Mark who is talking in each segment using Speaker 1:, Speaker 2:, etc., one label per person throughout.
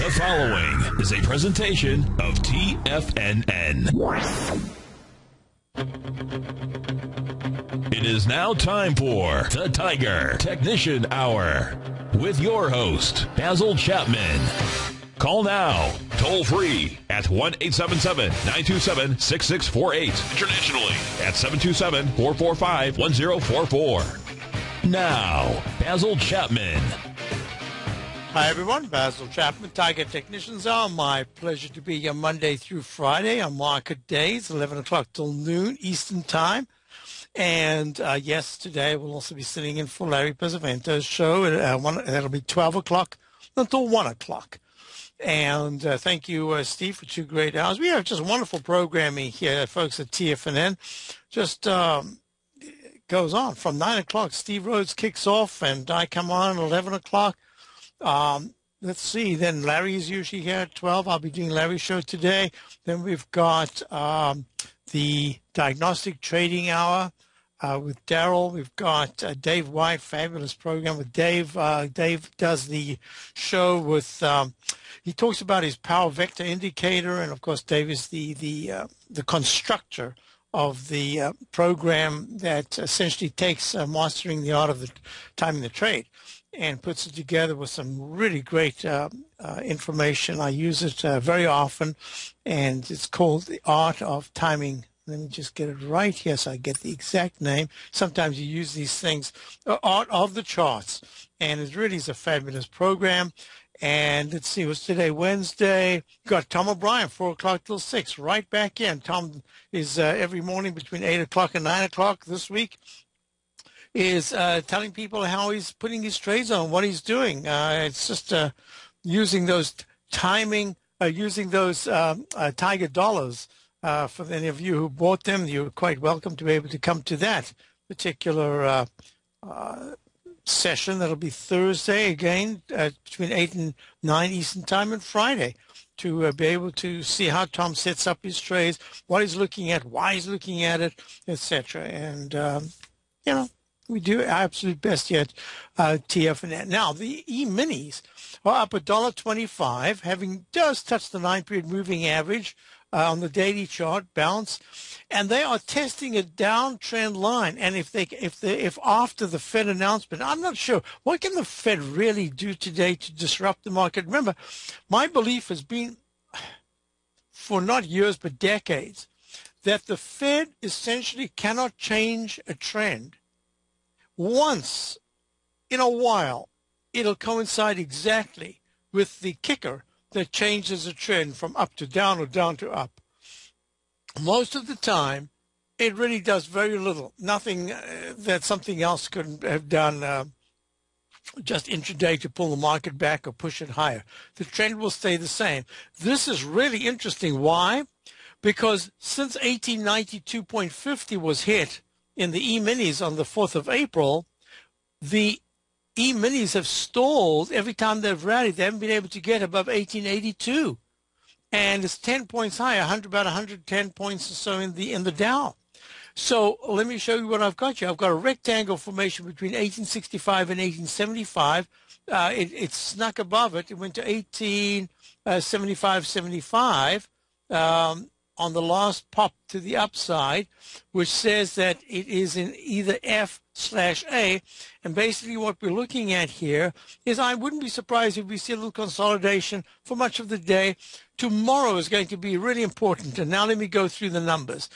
Speaker 1: The following is a presentation of TFNN. It is now time for the Tiger Technician Hour with your host, Basil Chapman. Call now, toll free at 1-877-927-6648. Internationally at 727-445-1044. Now, Basil Chapman.
Speaker 2: Hi, everyone. Basil Chapman, Tiger Technicians Hour. My pleasure to be here Monday through Friday on market days, 11 o'clock till noon Eastern Time. And yes, today we'll also be sitting in for Larry Pesavento's show. That'll be 12 o'clock until 1 o'clock. And thank you, Steve, for 2 great hours. We have just wonderful programming here, folks, at TFNN. Just goes on from 9 o'clock. Steve Rhodes kicks off, and I come on at 11 o'clock. Let's see. Then Larry is usually here at 12. I'll be doing Larry's show today. Then we've got the Diagnostic Trading Hour with Daryl. We've got Dave White, fabulous program with Dave. Dave does the show with, he talks about his power vector indicator. And, of course, Dave is the constructor of the program that essentially takes mastering the art of the timing the trade and puts it together with some really great information. I use it very often, and it's called The Art of Timing. Let me just get it right here so I get the exact name. Sometimes you use these things, Art of the Charts, and it really is a fabulous program. And let's see, what's today? Wednesday. Got Tom O'Brien, 4 o'clock till 6, right back in. Tom is every morning between 8 o'clock and 9 o'clock this week, is telling people how he's putting his trades on, what he's doing. It's just using those timing, using those Tiger dollars. For any of you who bought them, you're quite welcome to be able to come to that particular session. That'll be Thursday again between 8 and 9 Eastern Time, and Friday, to be able to see how Tom sets up his trades, what he's looking at, why he's looking at it, etc. And, we do our absolute best here at TFNN. Now, the E-minis are up $1.25, having just touched the 9-period moving average on the daily chart, bounce, and they are testing a downtrend line. And if after the Fed announcement, I'm not sure, what can the Fed really do today to disrupt the market? Remember, my belief has been for not years but decades that the Fed essentially cannot change a trend. Once in a while, it'll coincide exactly with the kicker that changes a trend from up to down or down to up. Most of the time, it really does very little. Nothing that something else couldn't have done just intraday to pull the market back or push it higher. The trend will stay the same. This is really interesting. Why? Because since 1892.50 was hit in the E-minis on the 4th of April, the E-minis have stalled every time they've rallied. They haven't been able to get above 1882. And it's 10 points higher, about 110 points or so in the Dow. So let me show you what I've got here. I've got a rectangle formation between 1865 and 1875. It snuck above it. It went to 1875.75 on the last pop to the upside, which says that it is in either F/A. And basically what we're looking at here is, I wouldn't be surprised if we see a little consolidation for much of the day. Tomorrow is going to be really important. And now let me go through the numbers.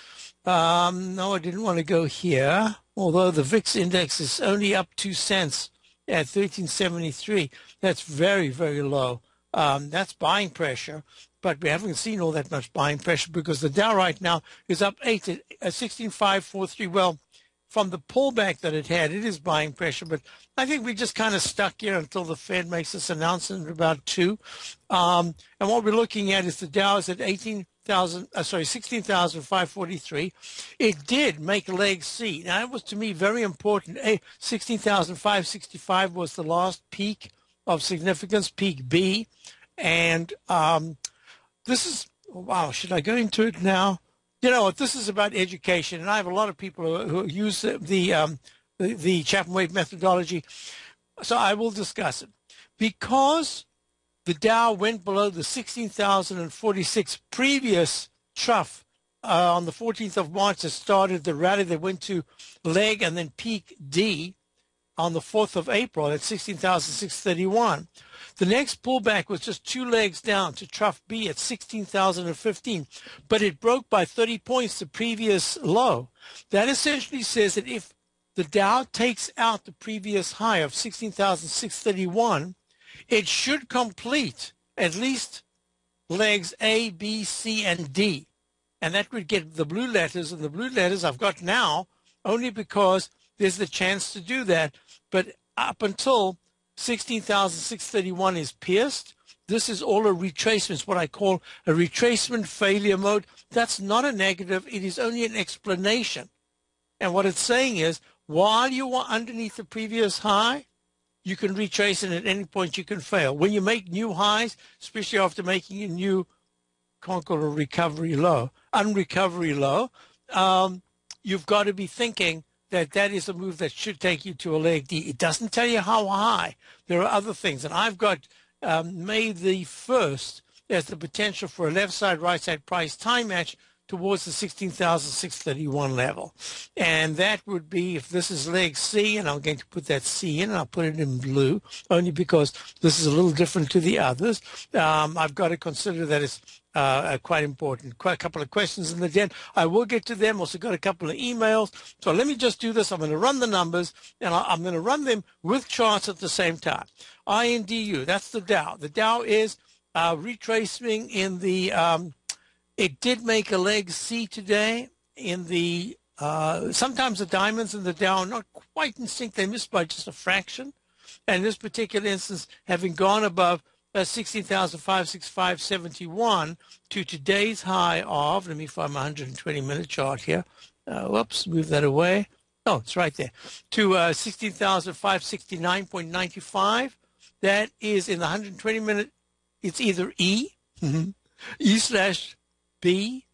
Speaker 2: No, I didn't want to go here, although the VIX index is only up 2 cents at 1373. That's very, very low. That's buying pressure. But we haven't seen all that much buying pressure because the Dow right now is up 8 at 16,543. Well, from the pullback that it had, it is buying pressure. But I think we just kind of stuck here until the Fed makes this announcement about 2. And what we're looking at is the Dow is at 16,543. It did make leg C. Now, it was, to me, very important. 16,565 was the last peak of significance, peak B. And this is, wow, should I go into it now? You know what, this is about education, and I have a lot of people who use the Chapman Wave methodology, so I will discuss it. Because the Dow went below the 16,046 previous trough on the 14th of March that started the rally that went to leg and then peak D on the 4th of April at 16,631. The next pullback was just 2 legs down to trough B at 16,015, but it broke by 30 points the previous low. That essentially says that if the Dow takes out the previous high of 16,631, it should complete at least legs A, B, C, and D. And that would get the blue letters, and the blue letters I've got now only because there's the chance to do that. But up until 16,631 is pierced, this is all a retracement. It's what I call a retracement failure mode. That's not a negative. It is only an explanation. And what it's saying is, while you are underneath the previous high, you can retrace it at any point. You can fail. When you make new highs, especially after making a new, can't call it a recovery low, unrecovery low, you've got to be thinking that that is a move that should take you to a leg D. It doesn't tell you how high. There are other things. And I've got May the 1st as the potential for a left side, right side price time match towards the 16,631 level. And that would be, if this is leg C, and I'm going to put that C in, and I'll put it in blue, only because this is a little different to the others. I've got to consider that it's quite important. Quite a couple of questions in the den. I will get to them. Also got a couple of emails. So let me just do this. I'm going to run the numbers, and I'm going to run them with charts at the same time. INDU, that's the Dow. The Dow is retracing in the it did make a leg C today in the, sometimes the diamonds in the Dow are not quite in sync. They missed by just a fraction. And in this particular instance, having gone above 16,565.71 to today's high of, let me find my 120-minute chart here. Whoops, move that away. Oh, it's right there. To 16,569.95. That is in the 120-minute, it's either E, E/B,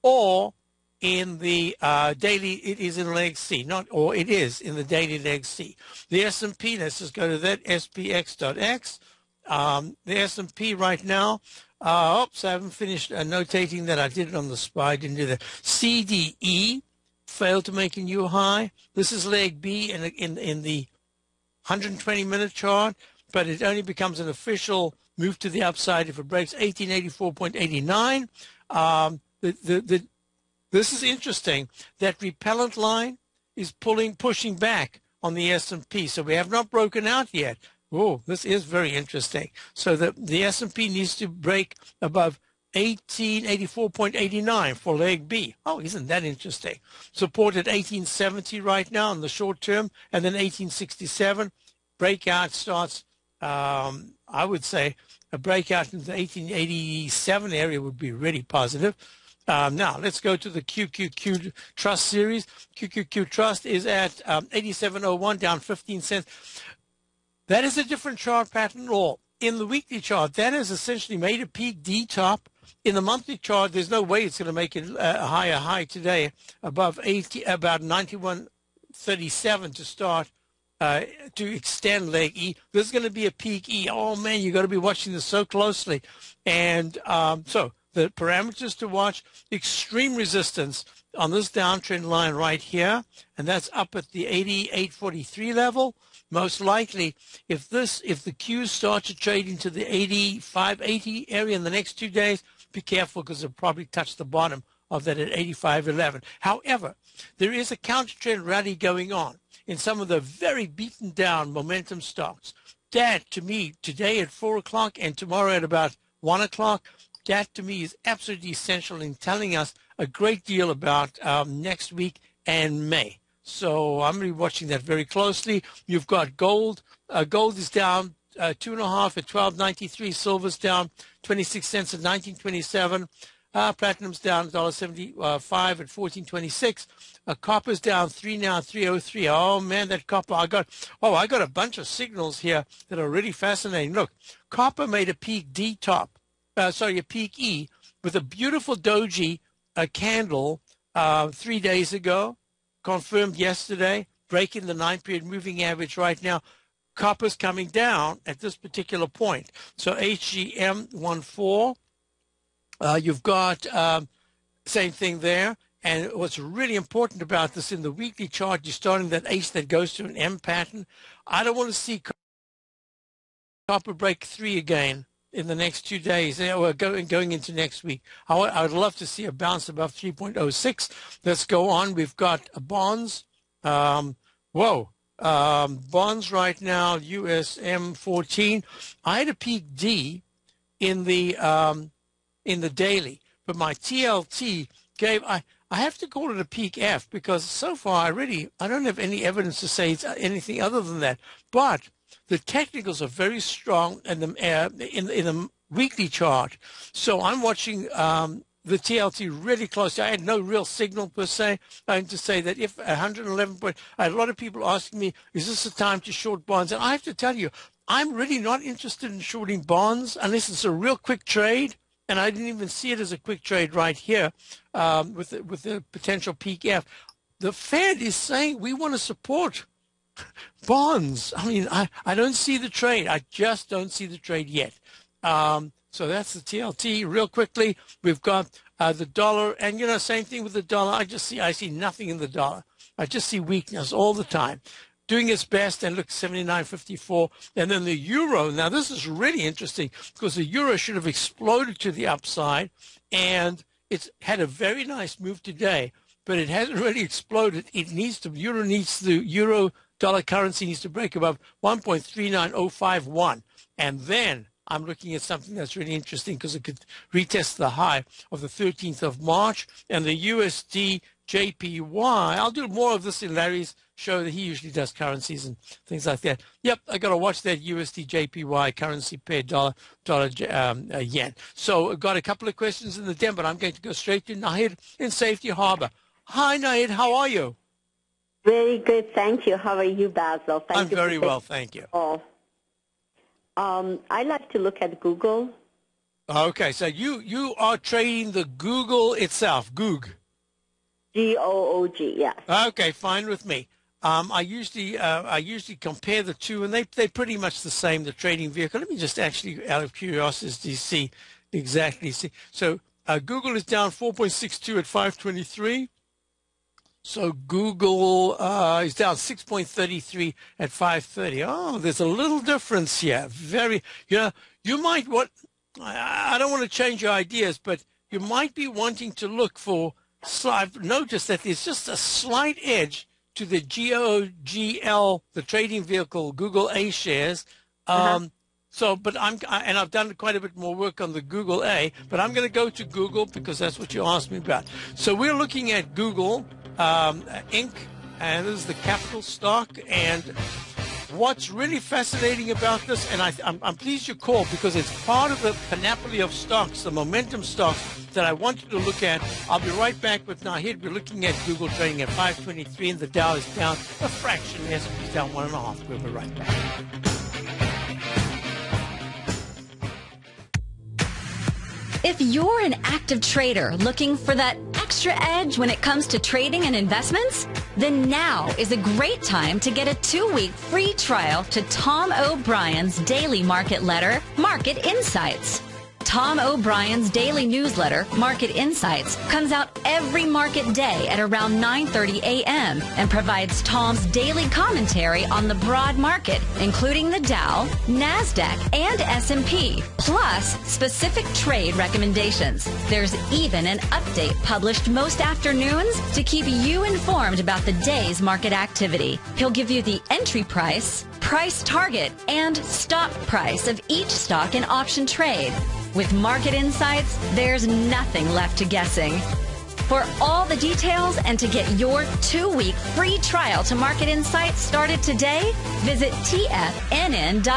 Speaker 2: or in the daily, it is in leg C, it is in the daily leg C. The S&P, let's just go to that, SPX.X. The S&P right now, oops, I haven't finished notating that. I did it on the spot. I didn't do that. CDE failed to make a new high. This is leg B in the 120-minute chart, but it only becomes an official move to the upside if it breaks 1884.89. This is interesting. That repellent line is pushing back on the S&P. So we have not broken out yet. Oh, this is very interesting. So the S&P needs to break above 1884.89 for leg B. Oh, isn't that interesting? Support at 1870 right now in the short term, and then 1867. Breakout starts, I would say, a breakout in the 1887 area would be really positive. Now, let's go to the QQQ Trust series. QQQ Trust is at 87.01, down 15 cents. That is a different chart pattern at all. In the weekly chart, that has essentially made a peak D top. In the monthly chart, there's no way it's going to make it a higher high today, above 80, about 91.37 to start, to extend leg E. This is going to be a peak E. Oh, man, you've got to be watching this so closely. And so the parameters to watch, extreme resistance on this downtrend line right here, and that's up at the 88.43 level. Most likely, if the Qs start to trade into the 85.80 area in the next 2 days, be careful because it'll probably touch the bottom of that at 85.11. However, there is a counter-trend rally going on in some of the very beaten down momentum stocks. That, to me, today at 4 o'clock and tomorrow at about 1 o'clock, that to me is absolutely essential in telling us a great deal about next week and May. So I'm going to be watching that very closely. You've got gold. Gold is down 2.5 at 12.93. Silver's down 26 cents at 19.27. Platinum's down $1.75 at 14.26. Copper's down 3 now, 3.03. Oh man, that copper! I got a bunch of signals here that are really fascinating. Look, copper made a peak D top. A peak E with a beautiful doji candle 3 days ago. Confirmed yesterday, breaking the 9-period moving average right now. copper's coming down at this particular point. So HGM 14, you've got same thing there. And what's really important about this in the weekly chart, you're starting that H that goes to an M pattern. I don't want to see copper break 3 again in the next 2 days, or going into next week. I would love to see a bounce above 3.06. Let's go on. We've got bonds. Bonds right now, USM 14. I had a peak D in the daily, but my TLT gave, I have to call it a peak F, because so far I don't have any evidence to say it's anything other than that. But the technicals are very strong in the weekly chart. So I'm watching the TLT really closely. I had no real signal per se. I have to say that if 111 point, I had a lot of people asking me, is this a time to short bonds? And I have to tell you, I'm really not interested in shorting bonds unless it's a real quick trade. And I didn't even see it as a quick trade right here with the potential peak F. The Fed is saying we want to support bonds. I mean, I don't see the trade. I just don't see the trade yet. So that's the TLT. Real quickly, we've got the dollar, and same thing with the dollar. I see nothing in the dollar. I just see weakness all the time, doing its best, and look, 79.54. And then the euro. Now this is really interesting because the euro should have exploded to the upside, and it's had a very nice move today, but it hasn't really exploded. It needs to. Euro dollar currency needs to break above 1.39051, and then I'm looking at something that's really interesting because it could retest the high of the 13th of March. And the USD JPY, I'll do more of this in Larry's show that he usually does currencies and things like that. Yep, I got to watch that USD JPY currency pair dollar yen. So I've got a couple of questions in the den, but I'm going to go straight to Nahid in Safety Harbor. Hi, Nahid. How are you?
Speaker 3: Very good, thank you. How are you, Basil?
Speaker 2: I'm very well, thank you.
Speaker 3: I like to look at Google.
Speaker 2: Okay, so you are trading the Google itself, Goog.
Speaker 3: Goog, yes.
Speaker 2: Okay, fine with me. I usually compare the two, and they're pretty much the same, the trading vehicle. Let me just actually, out of curiosity, see exactly. So Google is down 4.62 at 523. So Google is down 6.33 at 530. Oh, there's a little difference here. You might I don't want to change your ideas, but you might be wanting to look for. I've noticed that there's just a slight edge to the GOGL, the trading vehicle, Google A shares. But I've done quite a bit more work on the Google A, but I'm going to go to Google because that's what you asked me about. So we're looking at Google Inc., and this is the capital stock. And what's really fascinating about this, and I'm pleased you called because it's part of the panoply of stocks, the momentum stocks that I wanted to look at. I'll be right back with Nahid. We're looking at Google trading at 523, and the Dow is down a fraction. The S&P is down 1.5. We'll be right back.
Speaker 4: If you're an active trader looking for that extra edge when it comes to trading and investments, then now is a great time to get a 2-week free trial to Tom O'Brien's daily market letter, Market Insights. Tom O'Brien's daily newsletter, Market Insights, comes out every market day at around 9:30 a.m. and provides Tom's daily commentary on the broad market, including the Dow, NASDAQ, and S&P, plus specific trade recommendations. There's even an update published most afternoons to keep you informed about the day's market activity. He'll give you the entry price, price target, and stop price of each stock in option trade. With Market Insights, there's nothing left to guessing. For all the details and to get your 2-week free trial to Market Insights started today, visit TFNN.com.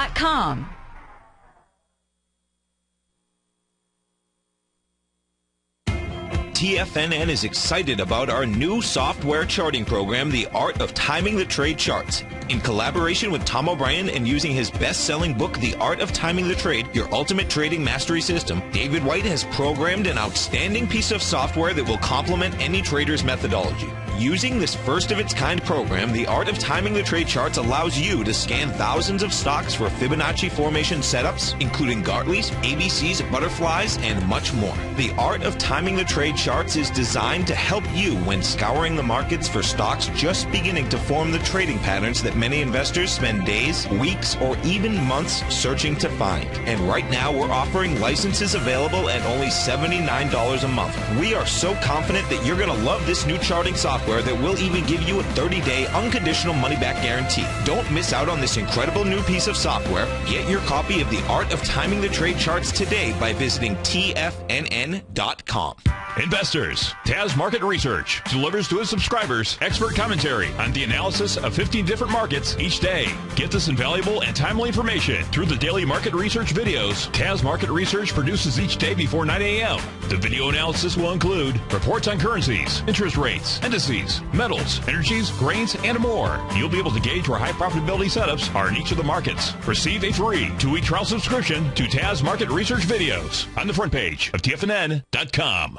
Speaker 5: TFNN is excited about our new software charting program, The Art of Timing the Trade Charts. In collaboration with Tom O'Brien and using his best-selling book, The Art of Timing the Trade, Your Ultimate Trading Mastery System, David White has programmed an outstanding piece of software that will complement any trader's methodology. Using this first-of-its-kind program, the Art of Timing the Trade Charts allows you to scan thousands of stocks for Fibonacci formation setups, including Gartley's, ABC's, butterflies, and much more. The Art of Timing the Trade Charts is designed to help you when scouring the markets for stocks just beginning to form the trading patterns that many investors spend days, weeks, or even months searching to find. And right now, we're offering licenses available at only $79 a month. We are so confident that you're going to love this new charting software that will even give you a 30-day unconditional money-back guarantee. Don't miss out on this incredible new piece of software. Get your copy of The Art of Timing the Trade Charts today by visiting TFNN.com.
Speaker 1: Investors, Taz Market Research delivers to its subscribers expert commentary on the analysis of 15 different markets each day. Get this invaluable and timely information through the daily market research videos Taz Market Research produces each day before 9 a.m. The video analysis will include reports on currencies, interest rates, indices, metals, energies, grains, and more. You'll be able to gauge where high profitability setups are in each of the markets. Receive a free 2-week trial subscription to Taz Market Research videos on the front page of TFNN.com.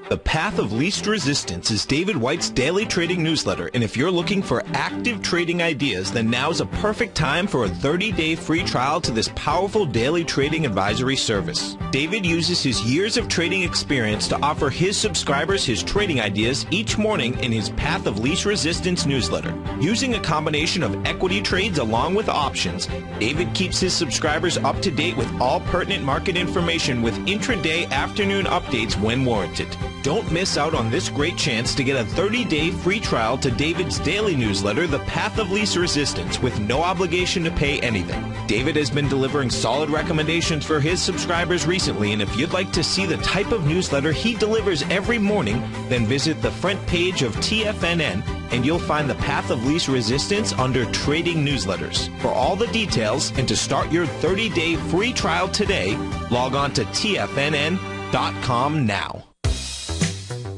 Speaker 5: The Path of Least Resistance is David White's daily trading newsletter, and if you're looking for active trading ideas, then now's a perfect time for a 30-day free trial to this powerful daily trading advisory service. David uses his years of trading experience to offer his subscribers his trading ideas each morning in his Path of Least Resistance newsletter. Using a combination of equity trades along with options, David keeps his subscribers up to date with all pertinent market information with intraday afternoon updates when warranted. Don't miss out on this great chance to get a 30-day free trial to David's daily newsletter, The Path of Least Resistance, with no obligation to pay anything. David has been delivering solid recommendations for his subscribers recently, and if you'd like to see the type of newsletter he delivers every morning, then visit the front page of TFNN and you'll find The Path of Least Resistance under Trading Newsletters. For all the details and to start your 30-day free trial today, log on to TFNN.com now.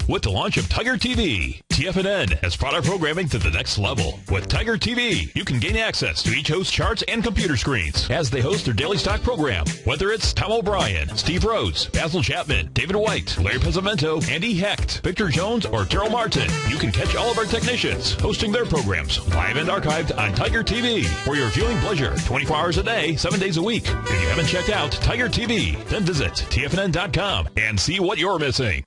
Speaker 1: With the launch of Tiger TV, TFNN has brought our programming to the next level. With Tiger TV, you can gain access to each host's charts and computer screens as they host their daily stock program. Whether it's Tom O'Brien, Steve Rhodes, Basil Chapman, David White, Larry Pezzamento, Andy Hecht, Victor Jones, or Terrell Martin, you can catch all of our technicians hosting their programs live and archived on Tiger TV for your viewing pleasure 24 hours a day, 7 days a week. If you haven't checked out Tiger TV, then visit TFNN.com and see what you're missing.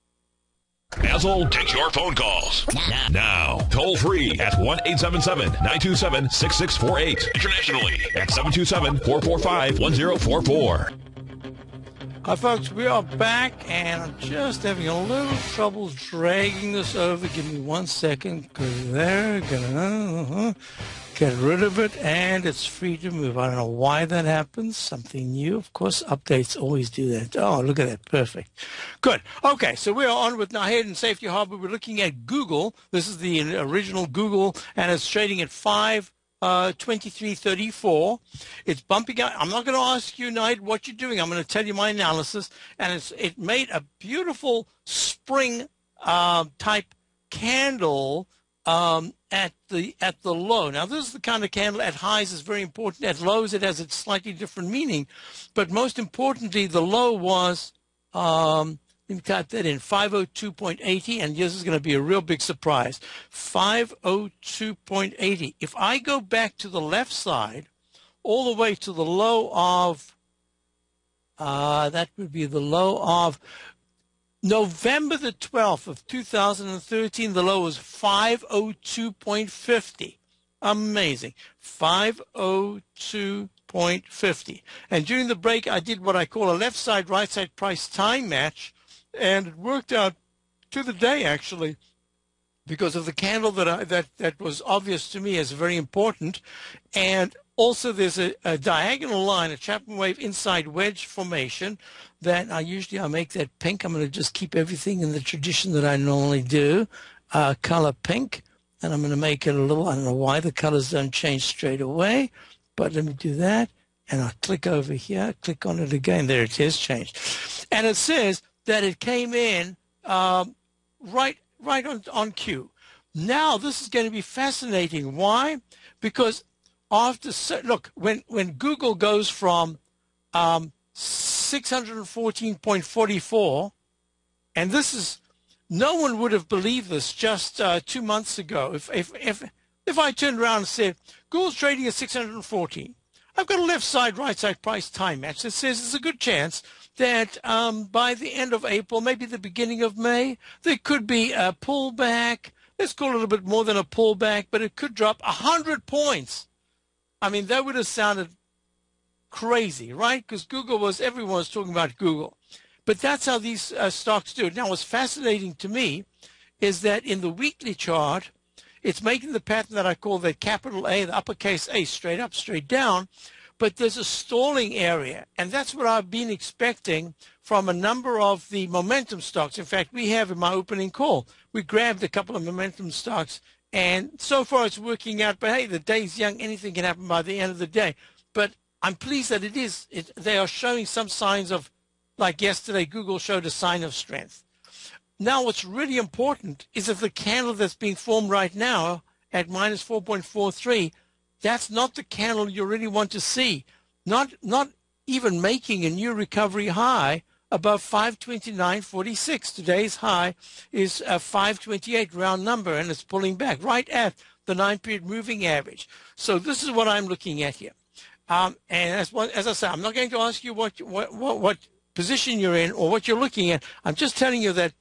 Speaker 1: Basil takes your phone calls now. Toll free at 1-877-927-6648. Internationally at 727-445-1044.
Speaker 2: Hi, folks. We are back, and I'm just having a little trouble dragging this over. Give me 1 second, because they're gonna get rid of it, and it's free to move. I don't know why that happens. Something new. Of course, updates always do that. Oh, look at that. Perfect. Good. Okay, so we are on with Nahed and Safety Harbor. We're looking at Google. This is the original Google, and it's trading at 23.34. It's bumping out. I'm not going to ask you, Nahed, what you're doing. I'm going to tell you my analysis, and it made a beautiful spring type candle at the low. Now, this is the kind of candle at highs is very important. At lows, it has a slightly different meaning. But most importantly, the low was, let me type that in, 502.80, and this is going to be a real big surprise, 502.80. If I go back to the left side, all the way to the low of, that would be the low of November the 12th of 2013, the low was 502.50. Amazing. 502.50. And during the break, I did what I call a left side, right side price time match, and it worked out to the day, actually, because of the candle that was obvious to me as very important. And also, there's a diagonal line, a Chapman wave inside wedge formation that I make that pink. I'm going to just keep everything in the tradition that I normally do, color pink. And I'm going to make it a little, I don't know why the colors don't change straight away, but let me do that. And I'll click over here, click on it again. There it is, changed. And it says that it came in right on cue. Now, this is going to be fascinating. Why? Because look, when Google goes from 614.44, and this is no one would have believed this just 2 months ago. If I turned around and said, Google's trading at 640, I've got a left side, right side price time match that says there's a good chance that by the end of April, maybe the beginning of May, there could be a pullback. Let's call it a little bit more than a pullback, but it could drop 100 points. I mean, that would have sounded crazy, right? Because everyone was talking about Google. But that's how these stocks do it. Now, what's fascinating to me is that in the weekly chart, it's making the pattern that I call the capital A, the uppercase A, straight up, straight down. But there's a stalling area, and that's what I've been expecting from a number of the momentum stocks. In fact, we have in my opening call, we grabbed a couple of momentum stocks, and so far it's working out. But hey, the day's young. Anything can happen by the end of the day. But I'm pleased that they are showing some signs of, like yesterday, Google showed a sign of strength. Now, what's really important is that the candle that's being formed right now at minus 4.43, that's not the candle you really want to see. Not even making a new recovery high above 529.46. Today's high is 528 round number, and it's pulling back right at the 9-period moving average. So this is what I'm looking at here. And as I say, I'm not going to ask you what position you're in or what you're looking at. I'm just telling you that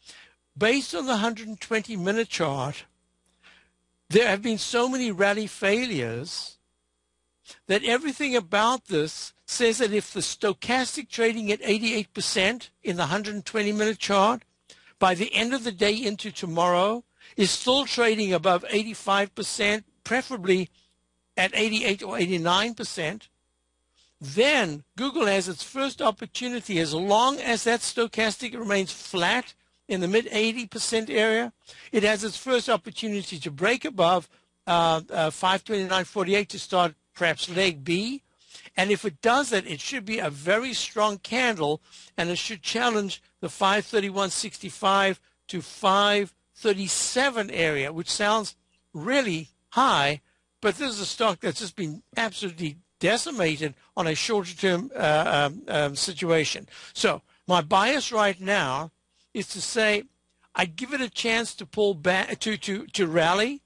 Speaker 2: based on the 120-minute chart, there have been so many rally failures that everything about this says that if the stochastic trading at 88% in the 120-minute chart, by the end of the day into tomorrow, is still trading above 85%, preferably at 88 or 89%, then Google has its first opportunity, as long as that stochastic remains flat in the mid-80% area, it has its first opportunity to break above 529.48 to start perhaps leg B. And if it does that, it should be a very strong candle, and it should challenge the 531.65 to 537 area, which sounds really high, but this is a stock that's just been absolutely decimated on a shorter-term situation. So my bias right now is to say I'd give it a chance to pull back, to rally.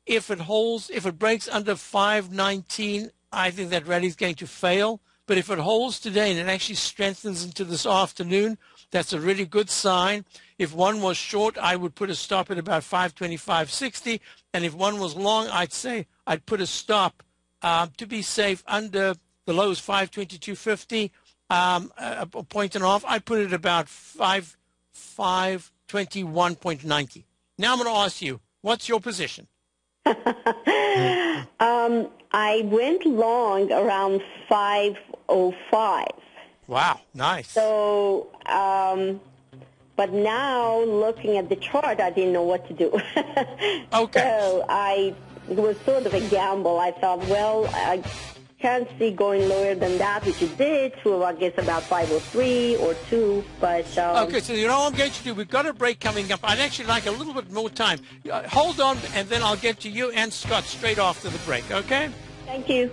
Speaker 2: If it breaks under 519, I think that rally is going to fail. But if it holds today and it actually strengthens into this afternoon, that's a really good sign. If one was short, I would put a stop at about 525.60. And if one was long, I'd say I'd put a stop to be safe under the low is 522.50, a point and a half. I'd put it about 521.90. Now I'm going to ask you, what's your position?
Speaker 3: I went long around 505.
Speaker 2: Wow, nice.
Speaker 3: So, but now looking at the chart, I didn't know what to do.
Speaker 2: Okay.
Speaker 3: So it was sort of a gamble. I thought, well, I can't see going lower than that, which it did, to I guess about 503 or 2. But
Speaker 2: okay, so you know what I'm going to do? We've got a break coming up. I'd actually like a little bit more time. Hold on, and then I'll get to you and Scott straight after the break, okay?
Speaker 3: Thank you.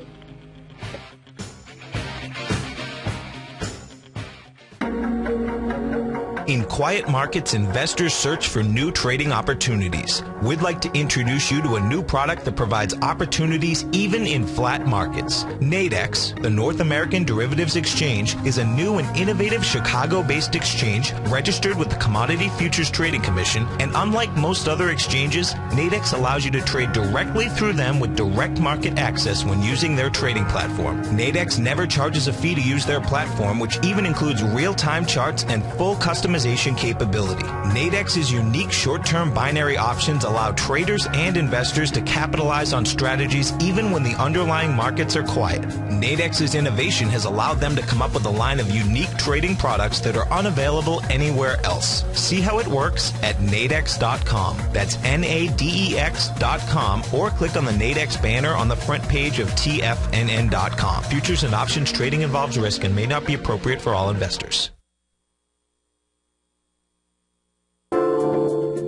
Speaker 5: In quiet markets, investors search for new trading opportunities. We'd like to introduce you to a new product that provides opportunities even in flat markets. Nadex, the North American Derivatives Exchange, is a new and innovative Chicago-based exchange registered with the Commodity Futures Trading Commission, and unlike most other exchanges, Nadex allows you to trade directly through them with direct market access when using their trading platform. Nadex never charges a fee to use their platform, which even includes real-time charts and full customization capability. Nadex's unique short-term binary options allow traders and investors to capitalize on strategies even when the underlying markets are quiet. Nadex's innovation has allowed them to come up with a line of unique trading products that are unavailable anywhere else. See how it works at nadex.com. That's NADEX.com, or click on the Nadex banner on the front page of TFNN.com. Futures and options trading involves risk and may not be appropriate for all investors.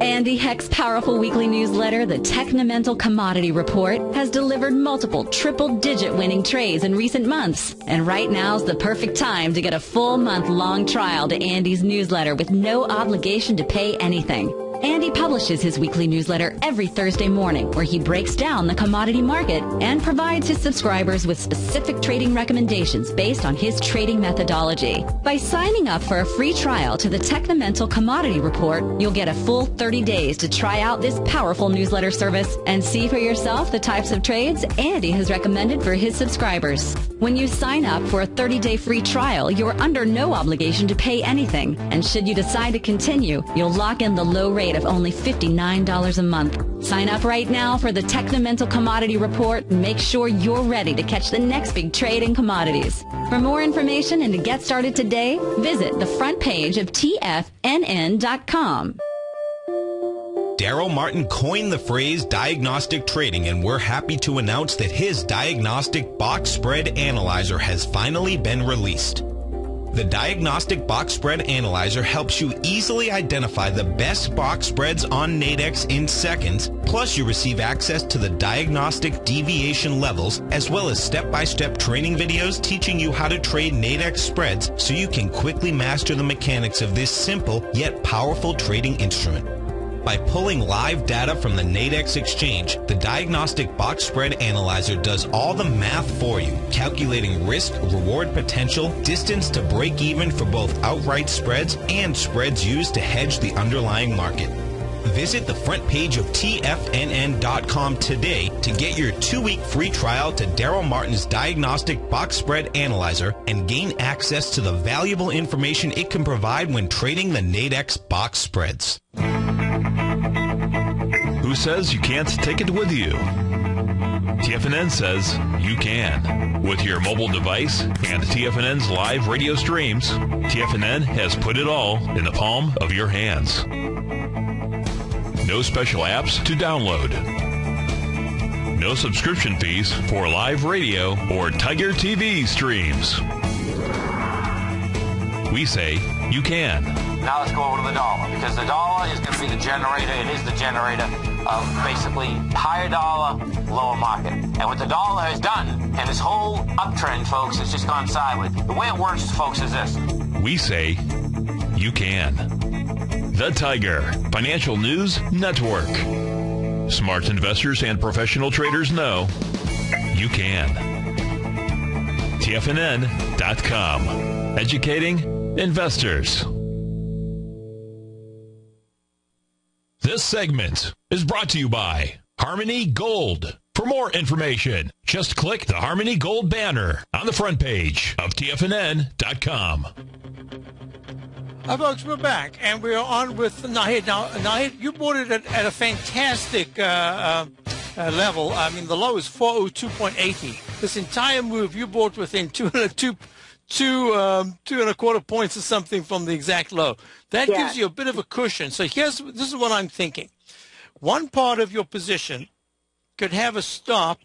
Speaker 4: Andy Heck's powerful weekly newsletter, the Technomental Commodity Report, has delivered multiple triple-digit winning trades in recent months. And right now's the perfect time to get a full month-long trial to Andy's newsletter with no obligation to pay anything. Andy publishes his weekly newsletter every Thursday morning where he breaks down the commodity market and provides his subscribers with specific trading recommendations based on his trading methodology. By signing up for a free trial to the Technomental Commodity Report, you'll get a full 30 days to try out this powerful newsletter service and see for yourself the types of trades Andy has recommended for his subscribers. When you sign up for a 30-day free trial, you're under no obligation to pay anything. And should you decide to continue, you'll lock in the low rate of only $59 a month. Sign up right now for the Technomental Commodity Report and make sure you're ready to catch the next big trade in commodities. For more information and to get started today, visit the front page of TFNN.com.
Speaker 5: Daryl Martin coined the phrase diagnostic trading, and we're happy to announce that his diagnostic box spread analyzer has finally been released. The Diagnostic Box Spread Analyzer helps you easily identify the best box spreads on Nadex in seconds, plus you receive access to the diagnostic deviation levels, as well as step-by-step training videos teaching you how to trade Nadex spreads so you can quickly master the mechanics of this simple yet powerful trading instrument. By pulling live data from the Nadex exchange, the Diagnostic Box Spread Analyzer does all the math for you, calculating risk, reward potential, distance to break even for both outright spreads and spreads used to hedge the underlying market. Visit the front page of TFNN.com today to get your 2-week free trial to Daryl Martin's Diagnostic Box Spread Analyzer and gain access to the valuable information it can provide when trading the Nadex box spreads.
Speaker 1: Who says you can't take it with you? TFNN says you can. With your mobile device and TFNN's live radio streams, TFNN has put it all in the palm of your hands. No special apps to download. No subscription fees for live radio or Tiger TV streams. We say you can.
Speaker 6: Now let's go over to the dollar, because the dollar is going to be the generator. It is the generator of basically higher dollar, lower market. And what the dollar has done, and this whole uptrend, folks, has just gone sideways. The way it works, folks, is this.
Speaker 1: We say you can. The Tiger Financial News Network. Smart investors and professional traders know you can. TFNN.com. Educating investors. This segment is brought to you by Harmony Gold. For more information, just click the Harmony Gold banner on the front page of TFNN.com.
Speaker 2: Hi, folks, we're back, and we're on with Nahid. Now, Nahid, you bought it at a fantastic level. I mean, the low is 402.80. This entire move you bought within two and a quarter points or something from the exact low. That gives you a bit of a cushion. So this is what I'm thinking. One part of your position could have a stop.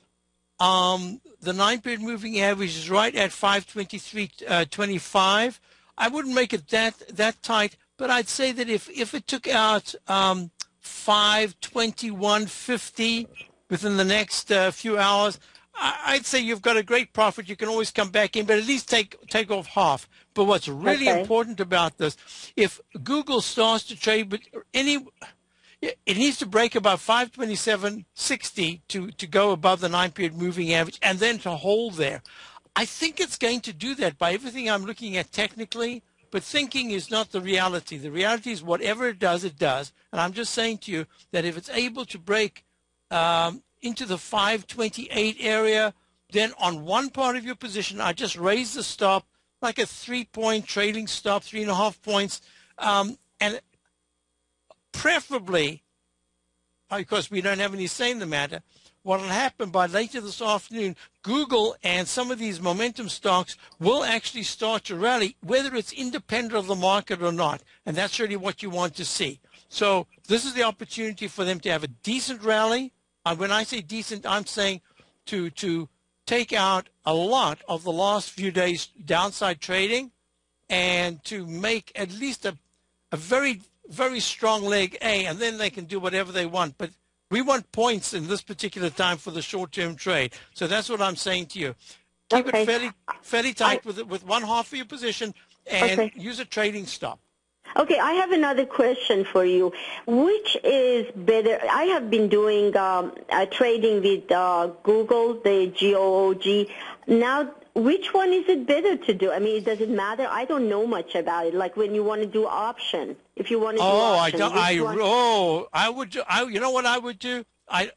Speaker 2: The 9-period moving average is right at 523.25. I wouldn't make it that tight, but I'd say that if it took out 521.50 within the next few hours, I'd say you've got a great profit. You can always come back in, but at least take off half. But what's really important about this, if Google starts to trade with it needs to break about 527.60 to go above the 9-period moving average and then to hold there. I think it's going to do that by everything I'm looking at technically, but thinking is not the reality. The reality is whatever it does, it does. And I'm just saying to you that if it's able to break into the 528 area, then on one part of your position, I just raise the stop like a 3-point trading stop, 3.5 points, and preferably, because we don't have any say in the matter, what will happen by later this afternoon, Google and some of these momentum stocks will actually start to rally, whether it's independent of the market or not. And that's really what you want to see. So this is the opportunity for them to have a decent rally. And when I say decent, I'm saying to take out a lot of the last few days downside trading and to make at least a very, very strong leg A, and then they can do whatever they want. But we want points in this particular time for the short-term trade. So that's what I'm saying to you. Keep it fairly tight with one half of your position and use a trading stop.
Speaker 3: Okay, I have another question for you. Which is better? I have been doing trading with Google, the GOOG. Now, which one is it better to do? I mean, does it matter? I don't know much about it. Like when you want to do option, if you want to do option.
Speaker 2: I would do. You know what I would do? I'd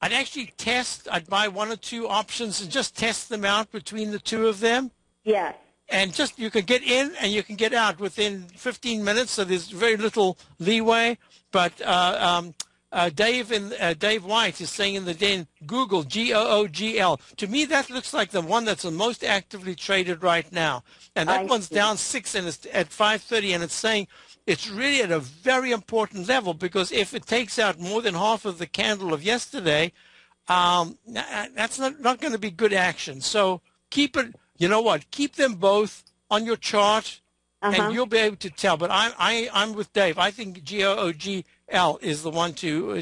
Speaker 2: actually test. I'd buy one or two options and just test them out between the two of them.
Speaker 3: Yes.
Speaker 2: And just you can get in and you can get out within 15 minutes, so there's very little leeway. But Dave White is saying in the den, Google, Googl. To me, that looks like the one that's the most actively traded right now. And that one's down 6 and it's at 5:30, and it's saying it's really at a very important level, because if it takes out more than half of the candle of yesterday, that's not going to be good action. So keep it. You know what? Keep them both on your chart, and you'll be able to tell. But I'm with Dave. I think GOOGL is the one to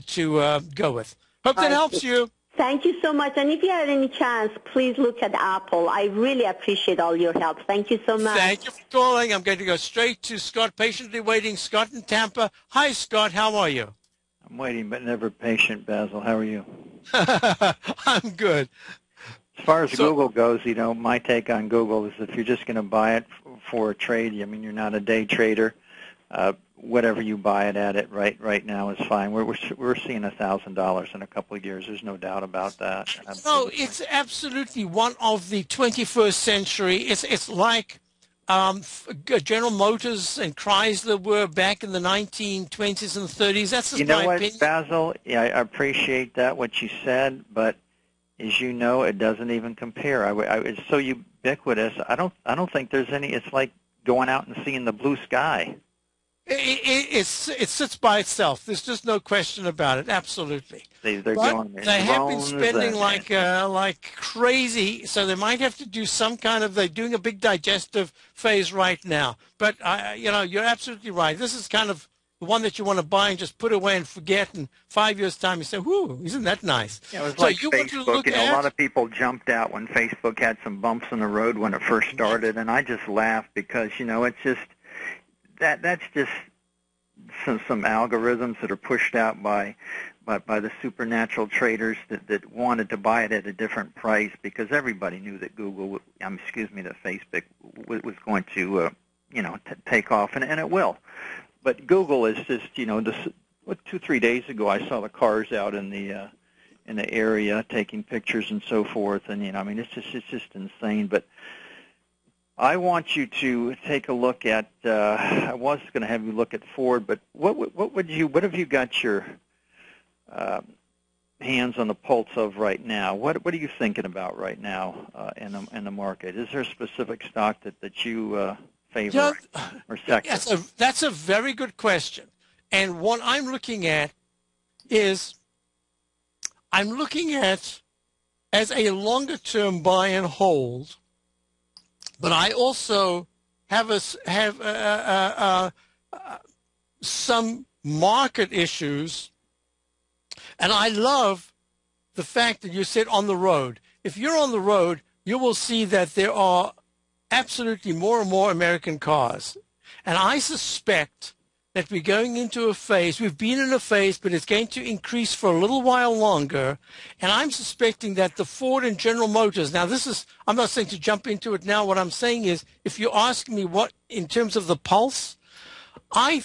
Speaker 2: go with. Hope that helps you.
Speaker 3: Thank you so much. And if you have any chance, please look at Apple. I really appreciate all your help. Thank you so much.
Speaker 2: Thank you for calling. I'm going to go straight to Scott, patiently waiting. Scott in Tampa. Hi, Scott. How are you?
Speaker 7: I'm waiting, but never patient, Basil. How are you?
Speaker 2: I'm good.
Speaker 7: As far as Google goes, you know, my take on Google is if you're just going to buy it for a trade, I mean, you're not a day trader. Whatever you buy it at it right now is fine. We're seeing $1,000 in a couple of years. There's no doubt about that.
Speaker 2: No, it's absolutely one of the 21st century. It's like General Motors and Chrysler were back in the 1920s and 30s. That's just my opinion.
Speaker 7: Basil? Yeah, I appreciate that, what you said, but as you know, it doesn't even compare. It's so ubiquitous. I don't think there's any. It's like going out and seeing the blue sky.
Speaker 2: It sits by itself. There's just no question about it. Absolutely.
Speaker 7: They have been
Speaker 2: spending like crazy, so they might have to do some kind of. They're doing a big digestive phase right now. But you're absolutely right. This is kind of the one that you want to buy and just put away and forget. In 5 years' time, you say, "Whoo, isn't that nice?"
Speaker 7: Yeah, it was like Facebook. A lot of people jumped out when Facebook had some bumps in the road when it first started, and I just laughed because it's just that's just some algorithms that are pushed out by the supernatural traders that wanted to buy it at a different price, because everybody knew that that Facebook was going to take off, and it will. But Google is just, 2-3 days ago I saw the cars out in the area taking pictures and so forth, and it's just insane. But I want you to take a look at. I was going to have you look at Ford, but what have you got your hands on the pulse of right now? What are you thinking about right now in the market? Is there a specific stock that you favor or sector?
Speaker 2: That's a very good question. And what I'm looking at is as a longer-term buy and hold, but I also have some market issues, and I love the fact that you said on the road. If you're on the road, you will see that there are absolutely more and more American cars. And I suspect that we're going into a phase, we've been in a phase, but it's going to increase for a little while longer. And I'm suspecting that the Ford and General Motors, now I'm not saying to jump into it now. What I'm saying is, if you ask me what, in terms of the pulse, and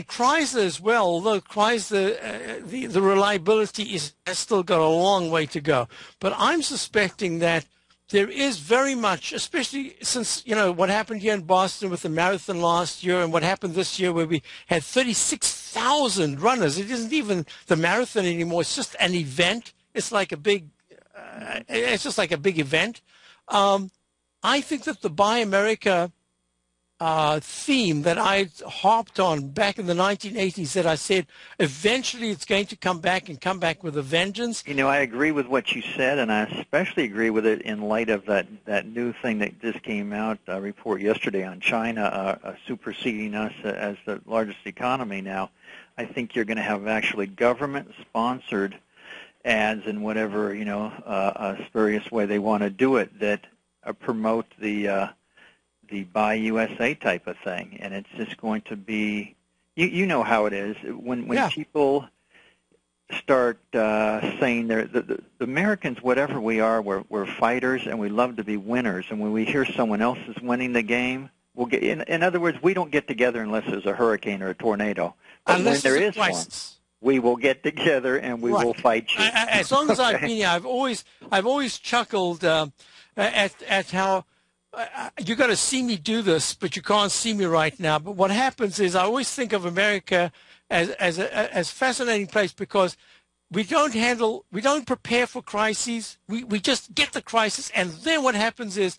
Speaker 2: Chrysler as well, although Chrysler, the reliability has still got a long way to go. But I'm suspecting that there is very much, especially since, what happened here in Boston with the marathon last year and what happened this year where we had 36,000 runners. It isn't even the marathon anymore. It's just an event. It's like a big, it's just like a big event. I think that the Buy America theme that I harped on back in the 1980s, that I said eventually it's going to come back and come back with a vengeance.
Speaker 7: I agree with what you said, and I especially agree with it in light of that new thing that just came out, a report yesterday on China superseding us as the largest economy now. I think you're going to have actually government-sponsored ads in whatever, spurious way they want to do it that promote the the Buy USA type of thing, and it's just going to be, you know how it is. When people start saying the Americans, whatever we are, we're fighters, and we love to be winners, and when we hear someone else is winning the game, we'll get, in other words, we don't get together unless there's a hurricane or a tornado. But
Speaker 2: unless
Speaker 7: when there
Speaker 2: there's
Speaker 7: is
Speaker 2: a crisis.
Speaker 7: one, we will get together and we will fight you.
Speaker 2: As long as I've been here, I've always chuckled at how you got to see me do this, but you can't see me right now. But what happens is I always think of America as a fascinating place because we don't prepare for crises. We just get the crisis, and then what happens is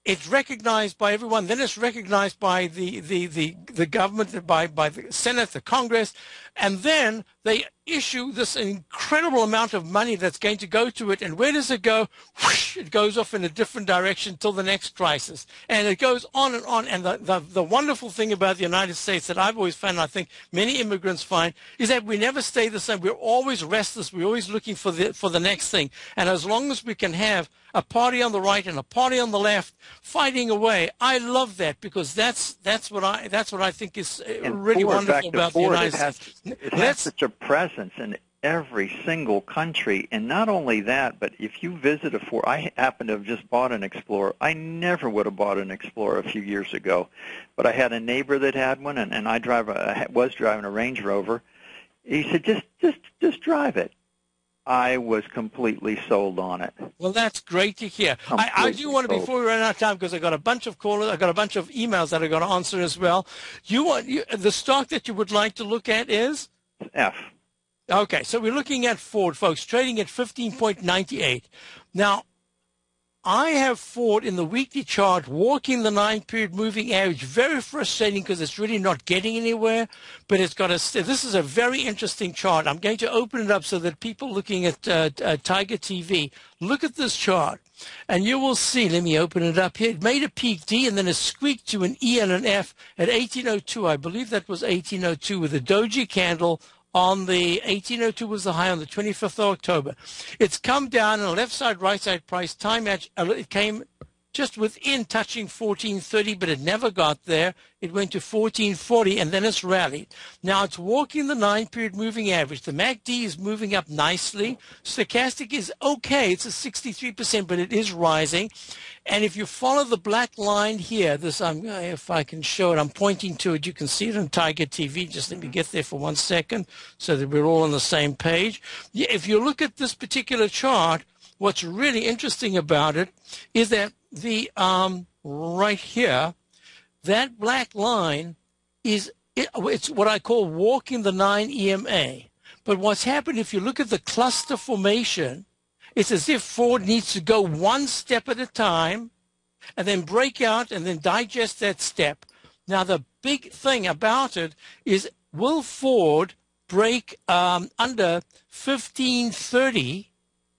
Speaker 2: it's recognized by everyone. Then it's recognized by the government, by the Senate, the Congress, and then they issue this incredible amount of money that's going to go to it. And where does it go? Whoosh, it goes off in a different direction till the next crisis. And it goes on and on. And the wonderful thing about the United States that I've always found, and I think many immigrants find, is that we never stay the same. We're always restless. We're always looking for the next thing. And as long as we can have a party on the right and a party on the left fighting away, I love that because that's what I think is really wonderful about the United States.
Speaker 7: It has such a presence in every single country, and not only that, but if you visit a Ford, I happen to have just bought an Explorer. I never would have bought an Explorer a few years ago, but I had a neighbor that had one, and I was driving a Range Rover. He said, just drive it. I was completely sold on it.
Speaker 2: Well, that's great to hear. I do want to, before we run out of time, because I got a bunch of callers, I got a bunch of emails that I got to answer as well. The stock that you would like to look at is
Speaker 7: F.
Speaker 2: Okay, so we're looking at Ford, folks, trading at 15.98. Now, I have Ford in the weekly chart walking the 9-period moving average. Very frustrating because it's really not getting anywhere, but it's got this is a very interesting chart. I'm going to open it up so that people looking at Tiger TV, look at this chart, and you will see, let me open it up here. It made a peak D and then it squeaked to an E and an F at 1802. I believe that was 1802 with a doji candle on the 1802 was the high on the 25th of October. It's come down on the left side, right side price, time match. It came just within touching 1430, but it never got there. It went to 1440, and then it's rallied. Now it's walking the 9-period moving average. The MACD is moving up nicely. Stochastic is okay. It's a 63%, but it is rising. And if you follow the black line here, this if I can show it, I'm pointing to it. You can see it on Tiger TV. Just let me get there for 1 second so that we're all on the same page. If you look at this particular chart, what's really interesting about it is that right here, that black line it's what I call walking the 9 EMA. But what's happened, if you look at the cluster formation, it's as if Ford needs to go one step at a time and then break out and then digest that step. Now, the big thing about it is, will Ford break under 1530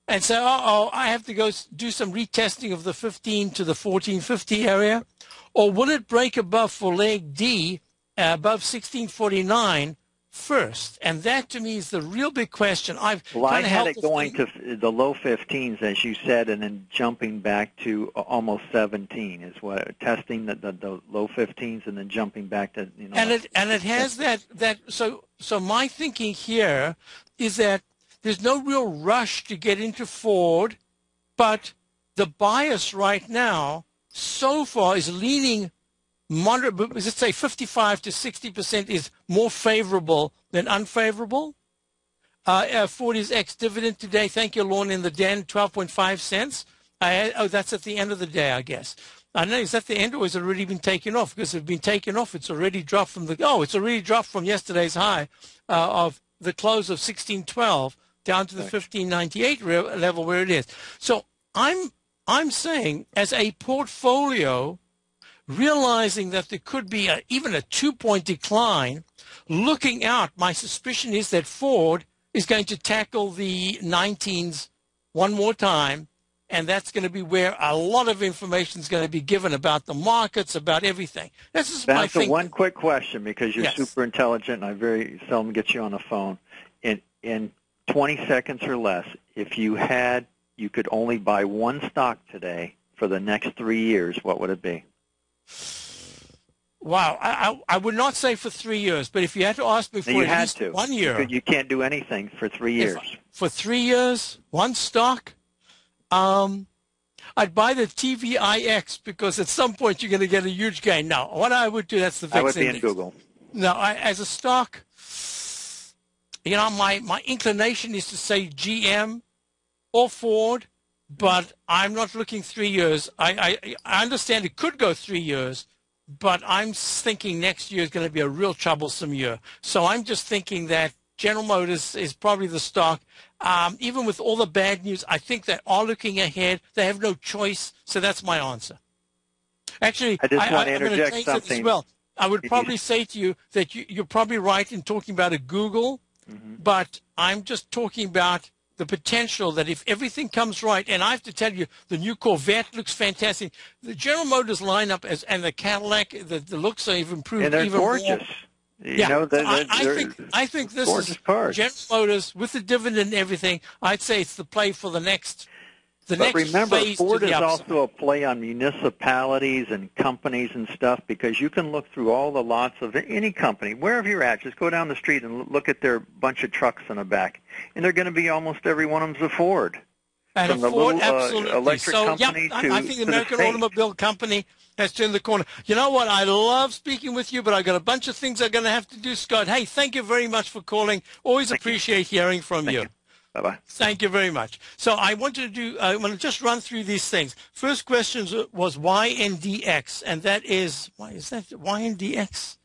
Speaker 2: and say, I have to go do some retesting of the 15 to the 1450 area? Or will it break above for leg D, above 1649 first? And that, to me, is the real big question. I
Speaker 7: had it going to the low 15s, as you said, and then jumping back to almost 17 is what, testing the low 15s and then jumping back to,
Speaker 2: And it has that so my thinking here is that there's no real rush to get into Ford, but the bias right now so far is leaning moderate, let's say 55 to 60% is more favorable than unfavorable. Ford is ex-dividend today. Thank you, Lorne, in the den, 12.5 cents. That's at the end of the day, I guess. I know, is that the end, or has it already been taken off? Because if it's been taken off, it's already dropped from it's already dropped from yesterday's high of the close of 1612 down to the 1598 level where it is. So I'm saying, as a portfolio, realizing that there could be even a 2-point decline, looking out, my suspicion is that Ford is going to tackle the 19s one more time, and that's going to be where a lot of information is going to be given about the markets, about everything. This is my thing.
Speaker 7: One quick question, because you're super intelligent, and I very seldom get you on the phone. In 20 seconds or less, if you could only buy one stock today for the next 3 years, what would it be?
Speaker 2: Wow, I would not say for 3 years, but if you had to ask me for at least 1 year.
Speaker 7: You can't do anything for 3 years.
Speaker 2: For 3 years, one stock, I'd buy the TVIX because at some point you're going to get a huge gain. Now, what I would do, that's the VIX
Speaker 7: I would be
Speaker 2: index.
Speaker 7: in Google.
Speaker 2: No, as a stock, you know, my inclination is to say GM or Ford, but I'm not looking 3 years. I understand it could go 3 years, but I'm thinking next year is going to be a real troublesome year. So I'm just thinking that General Motors is probably the stock. Even with all the bad news, I think they are looking ahead. They have no choice, so that's my answer. Actually,
Speaker 7: I just want to
Speaker 2: I'm going
Speaker 7: interject
Speaker 2: to change
Speaker 7: something.
Speaker 2: it as well. I would probably say to you that you're probably right in talking about a Google, but I'm just talking about the potential that if everything comes right, and I have to tell you, the new Corvette looks fantastic. The General Motors lineup and the Cadillac, the looks have improved
Speaker 7: And they're
Speaker 2: even
Speaker 7: gorgeous.
Speaker 2: more.
Speaker 7: You know,
Speaker 2: I think this is
Speaker 7: cars.
Speaker 2: General Motors with the dividend and everything. I'd say it's the play for the next.
Speaker 7: But remember,
Speaker 2: phase
Speaker 7: Ford
Speaker 2: to the
Speaker 7: is
Speaker 2: upside.
Speaker 7: also a play on municipalities and companies and stuff, because you can look through all the lots of any company, wherever you're at. Just go down the street and look at their bunch of trucks in the back, and they're going to be almost every one of them's a Ford.
Speaker 2: And
Speaker 7: From
Speaker 2: a Ford,
Speaker 7: the little
Speaker 2: absolutely.
Speaker 7: electric company to
Speaker 2: I think the American
Speaker 7: state.
Speaker 2: Automobile Company has turned the corner. You know what? I love speaking with you, but I've got a bunch of things I'm going to have to do, Scott. Hey, thank you very much for calling. Always appreciate hearing from you.
Speaker 7: Bye-bye.
Speaker 2: Thank you very much. So I want to just run through these things. First question was YNDX, and that is, why is that YNDX?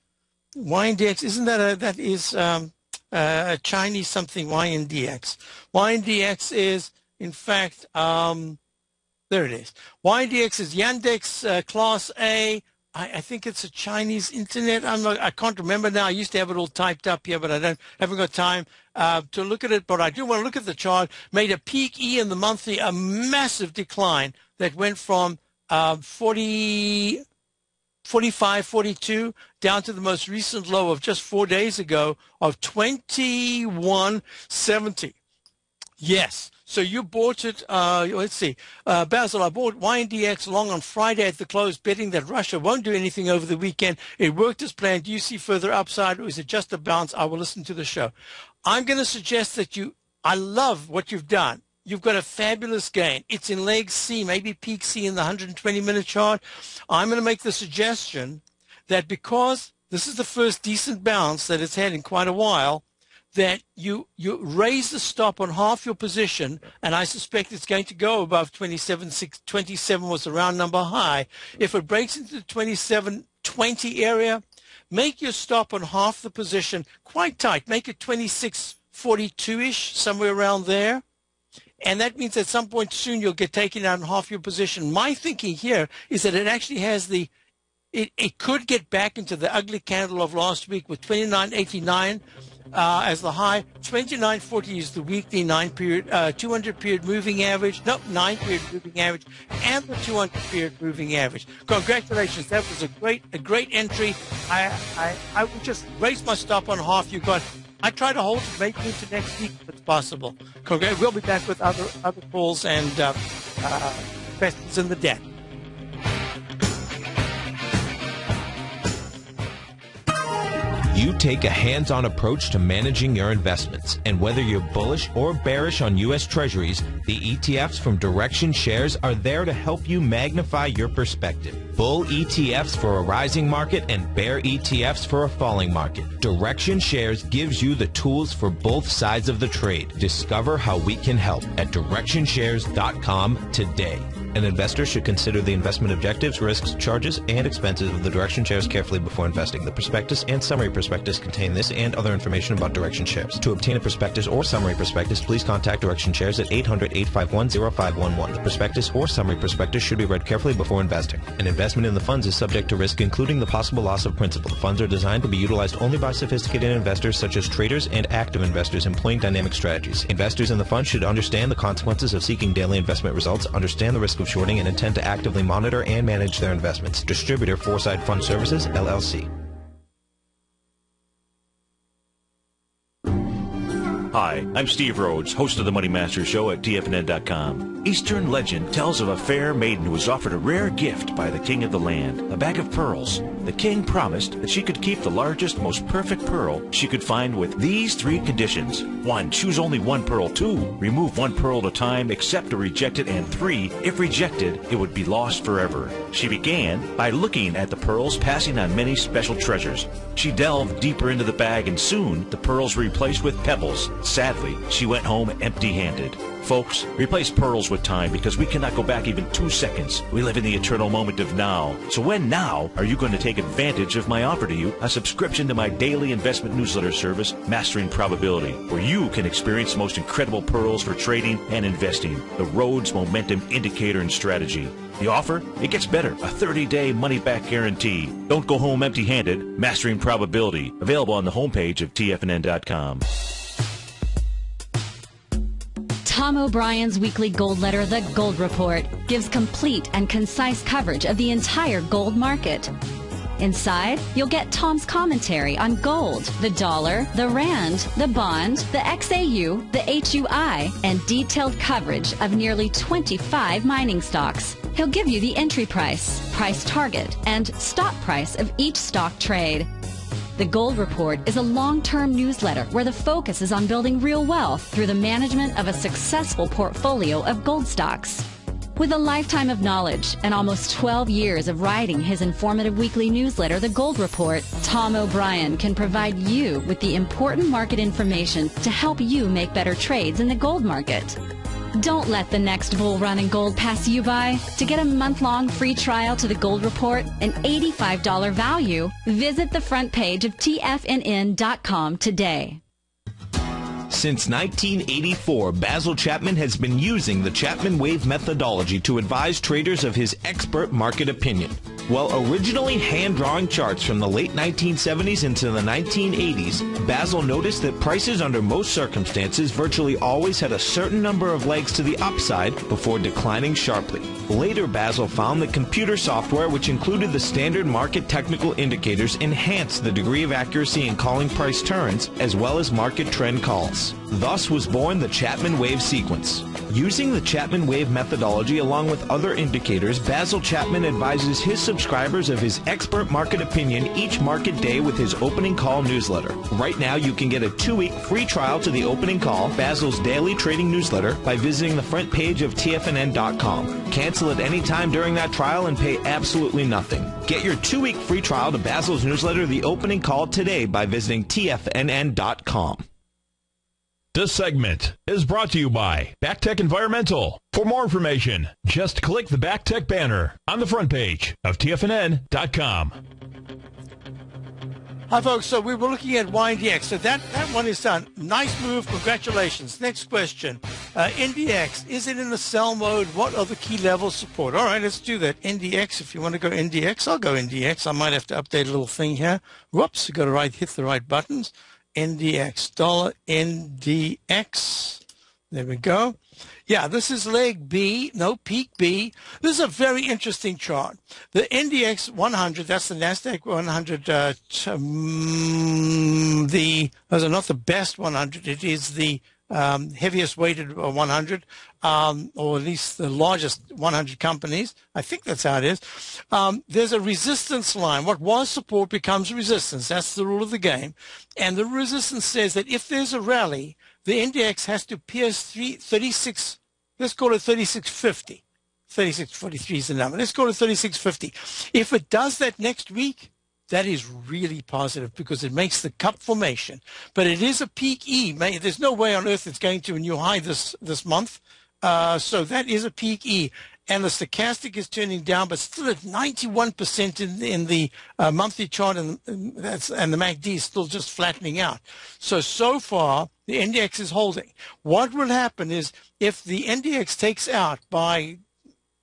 Speaker 2: YNDX, isn't that a Chinese something, YNDX. YNDX is, in fact, there it is. YNDX is Yandex Class A. I think it's a Chinese internet. I can't remember now. I used to have it all typed up here, but I haven't got time to look at it. But I do want to look at the chart. Made a peak E in the monthly, a massive decline that went from 45, 42 down to the most recent low of just 4 days ago of 21.70. Yes. So you bought it, let's see, Basil, I bought YNDX long on Friday at the close, betting that Russia won't do anything over the weekend. It worked as planned. Do you see further upside, or is it just a bounce? I will listen to the show. I'm going to suggest that I love what you've done. You've got a fabulous gain. It's in leg C, maybe peak C in the 120-minute chart. I'm going to make the suggestion that because this is the first decent bounce that it's had in quite a while, that you raise the stop on half your position, and I suspect it's going to go above 27 was the round number high. If it breaks into the 27.20 area, make your stop on half the position quite tight. Make it 26.42-ish, somewhere around there. And that means at some point soon you'll get taken out in half your position. My thinking here is that it actually has it could get back into the ugly candle of last week with 29.89 as the high. 29.40 is the weekly 200-period moving average. No, 9-period moving average, and the 200-period moving average. Congratulations. That was a great entry. I would just raise my stop on half. I try to hold it maybe into next week if it's possible. We'll be back with other calls and questions in the deck.
Speaker 5: You take a hands-on approach to managing your investments, and whether you're bullish or bearish on U.S. Treasuries, the ETFs from Direction Shares are there to help you magnify your perspective. Bull ETFs for a rising market and bear ETFs for a falling market. Direction Shares gives you the tools for both sides of the trade. Discover how we can help at DirectionShares.com today. An investor should consider the investment objectives, risks, charges, and expenses of the Direction Shares carefully before investing. The prospectus and summary prospectus contain this and other information about Direction Shares. To obtain a prospectus or summary prospectus, please contact Direction Shares at 800-851-0511. The prospectus or summary prospectus should be read carefully before investing. An investment in the funds is subject to risk, including the possible loss of principal. The funds are designed to be utilized only by sophisticated investors such as traders and active investors employing dynamic strategies. Investors in the fund should understand the consequences of seeking daily investment results, understand the risk of shorting, and intend to actively monitor and manage their investments. Distributor Foresight Fund Services, LLC.
Speaker 8: Hi, I'm Steve Rhodes, host of the Money Master Show at TFNN.com. Eastern legend tells of a fair maiden who was offered a rare gift by the king of the land, a bag of pearls. The king promised that she could keep the largest, most perfect pearl she could find with these 3 conditions. 1, choose only 1 pearl. 2, remove 1 pearl at a time, accept or reject it. And 3, if rejected, it would be lost forever. She began by looking at the pearls, passing on many special treasures. She delved deeper into the bag, and soon the pearls were replaced with pebbles. Sadly, she went home empty-handed. Folks, replace pearls with time, because we cannot go back even 2 seconds. We live in the eternal moment of now. So when now are you going to take advantage of my offer to you, a subscription to my daily investment newsletter service, Mastering Probability, where you can experience the most incredible pearls for trading and investing, the Rhodes Momentum Indicator and Strategy. The offer? It gets better. A 30-day money-back guarantee. Don't go home empty-handed. Mastering Probability. Available on the homepage of TFNN.com.
Speaker 4: Tom O'Brien's weekly gold letter, The Gold Report, gives complete and concise coverage of the entire gold market. Inside, you'll get Tom's commentary on gold, the dollar, the rand, the bond, the XAU, the HUI, and detailed coverage of nearly 25 mining stocks. He'll give you the entry price, price target, and stop price of each stock trade. The Gold Report is a long-term newsletter where the focus is on building real wealth through the management of a successful portfolio of gold stocks. With a lifetime of knowledge and almost 12 years of writing his informative weekly newsletter, The Gold Report, Tom O'Brien can provide you with the important market information to help you make better trades in the gold market. Don't let the next bull run in gold pass you by. To get a month-long free trial to The Gold Report, an $85 value, visit the front page of TFNN.com today.
Speaker 5: Since 1984, Basil Chapman has been using the Chapman Wave methodology to advise traders of his expert market opinion. While originally hand-drawing charts from the late 1970s into the 1980s, Basil noticed that prices under most circumstances virtually always had a certain number of legs to the upside before declining sharply. Later, Basil found that computer software, which included the standard market technical indicators, enhanced the degree of accuracy in calling price turns as well as market trend calls. Thus was born the Chapman Wave sequence. Using the Chapman Wave methodology along with other indicators, Basil Chapman advises his subscribers of his expert market opinion each market day with his opening call newsletter. Right now, you can get a 2-week free trial to the opening call, Basil's daily trading newsletter, by visiting the front page of TFNN.com. Cancel at any time during that trial and pay absolutely nothing. Get your 2-week free trial to Basil's newsletter, The Opening Call, today by visiting TFNN.com.
Speaker 1: This segment is brought to you by BackTech Environmental. For more information, just click the BackTech banner on the front page of TFNN.com.
Speaker 2: Hi, folks. So we were looking at YNDX. So that one is done. Nice move. Congratulations. Next question. NDX, is it in the sell mode? What are the key levels support? All right, let's do that. NDX, if you want to go NDX, I'll go NDX. I might have to update a little thing here. Whoops, got to hit the right buttons. NDX, dollar NDX. There we go. Yeah, this is leg B, no, peak B. This is a very interesting chart. The NDX 100, that's the NASDAQ 100, those are not the best 100. It is the heaviest weighted 100, or at least the largest 100 companies. I think that's how it is. There's a resistance line. What was support becomes resistance. That's the rule of the game. And the resistance says that if there's a rally, the index has to pierce 36, let's call it 3650. 3643 is the number. Let's call it 3650. If it does that next week, that is really positive because it makes the cup formation. But it is a peak E. There's no way on earth it's going to a new high this month. So that is a peak E. And the stochastic is turning down, but still at 91% in the monthly chart, and the MACD is still just flattening out. So far, the index is holding. What will happen is if the index takes out by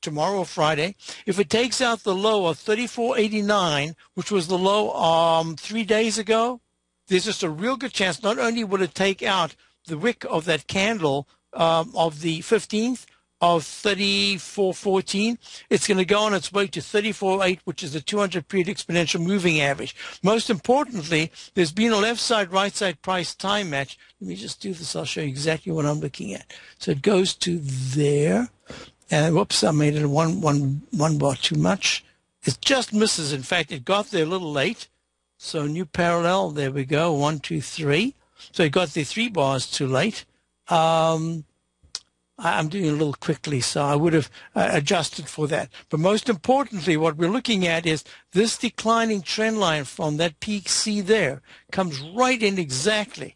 Speaker 2: tomorrow or Friday, if it takes out the low of 34.89, which was the low 3 days ago, there's just a real good chance not only will it take out the wick of that candle of the 15th of 34.14. It's going to go on its way to 34.8, which is the 200-period exponential moving average. Most importantly, there's been a left-side, right-side price time match. Let me just do this. I'll show you exactly what I'm looking at. So it goes to there. And whoops, I made it one bar too much. It just misses. In fact, it got there a little late. So new parallel, there we go, 1, 2, 3. So it got there 3 bars too late. I'm doing it a little quickly, so I would have adjusted for that. But most importantly, what we're looking at is this declining trend line from that peak C there comes right in exactly.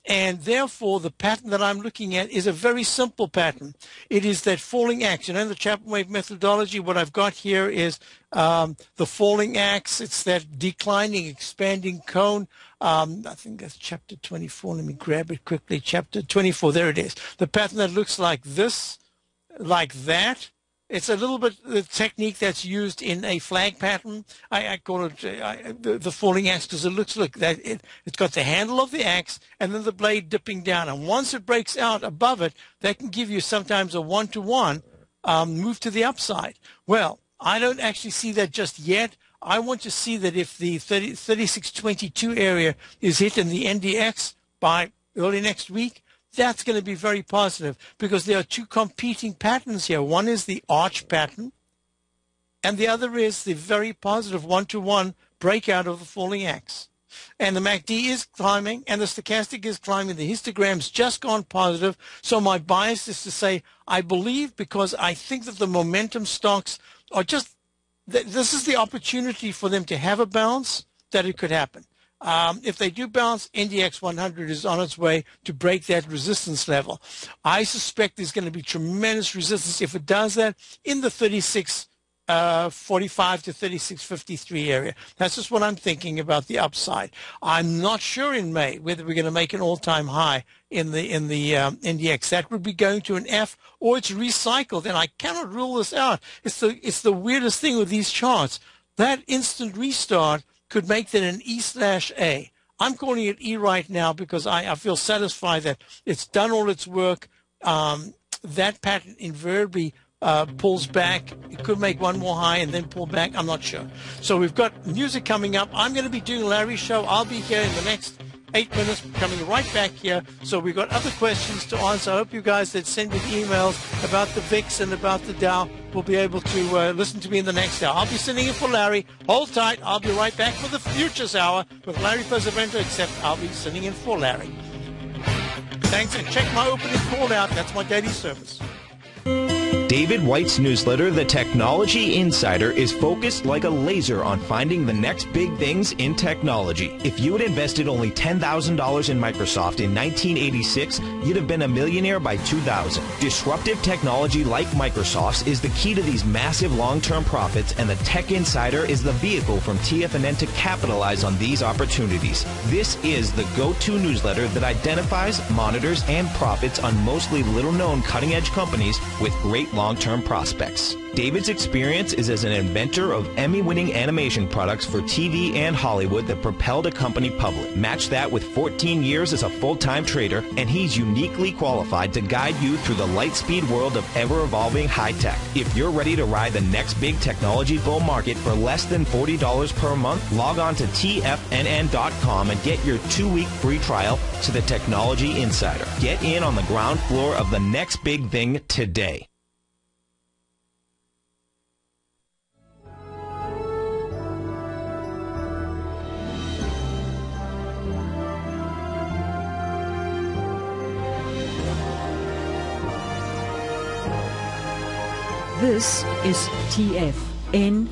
Speaker 2: And therefore, the pattern that I'm looking at is a very simple pattern. It is that falling axe. You know, in the Chapman wave methodology, what I've got here is the falling axe. It's that declining, expanding cone. I think that's chapter 24. Let me grab it quickly. Chapter 24. There it is. The pattern that looks like this, like that. It's a little bit the technique that's used in a flag pattern. I call it the falling axe because it looks like that. It's got the handle of the axe and then the blade dipping down. And once it breaks out above it, that can give you sometimes a 1-to-1 move to the upside. Well, I don't actually see that just yet. I want to see that if the 3622 area is hit in the NDX by early next week, that's going to be very positive because there are 2 competing patterns here. One is the arch pattern, and the other is the very positive 1-to-1 breakout of the falling axe. And the MACD is climbing, and the stochastic is climbing. The histogram's just gone positive. So my bias is to say I believe because I think that the momentum stocks are just this is the opportunity for them to have a bounce that it could happen. If they do bounce, NDX 100 is on its way to break that resistance level. I suspect there's going to be tremendous resistance if it does that in the 36.45 to 36.53 area. That's just what I'm thinking about the upside. I'm not sure in May whether we're going to make an all-time high in the NDX. That would be going to an F or it's recycled, and I cannot rule this out. It's the weirdest thing with these charts. That instant restart could make that an E/A. I'm calling it E right now because I feel satisfied that it's done all its work. That pattern invariably pulls back. It could make one more high and then pull back. I'm not sure. So we've got music coming up. I'm going to be doing Larry's show. I'll be here in the next 8 minutes, coming right back here. So we've got other questions to answer. I hope you guys that send me emails about the VIX and about the Dow will be able to listen to me in the next hour. I'll be sitting in for Larry. Hold tight. I'll be right back for the Futures Hour with Larry Pesavento, except I'll be sitting in for Larry. Thanks, and check my opening call out. That's my daily service.
Speaker 5: David White's newsletter, The Technology Insider, is focused like a laser on finding the next big things in technology. If you had invested only $10,000 in Microsoft in 1986, you'd have been a millionaire by 2000. Disruptive technology like Microsoft's is the key to these massive long-term profits, and the Tech Insider is the vehicle from TFNN to capitalize on these opportunities. This is the go-to newsletter that identifies, monitors, and profits on mostly little-known cutting-edge companies with great long-term prospects. David's experience is as an inventor of Emmy-winning animation products for TV and Hollywood that propelled a company public. Match that with 14 years as a full-time trader, and he's uniquely qualified to guide you through the light-speed world of ever-evolving high-tech. If you're ready to ride the next big technology bull market for less than $40 per month, log on to TFNN.com and get your 2-week free trial to the Technology Insider. Get in on the ground floor of the next big thing today.
Speaker 9: This is TFNN,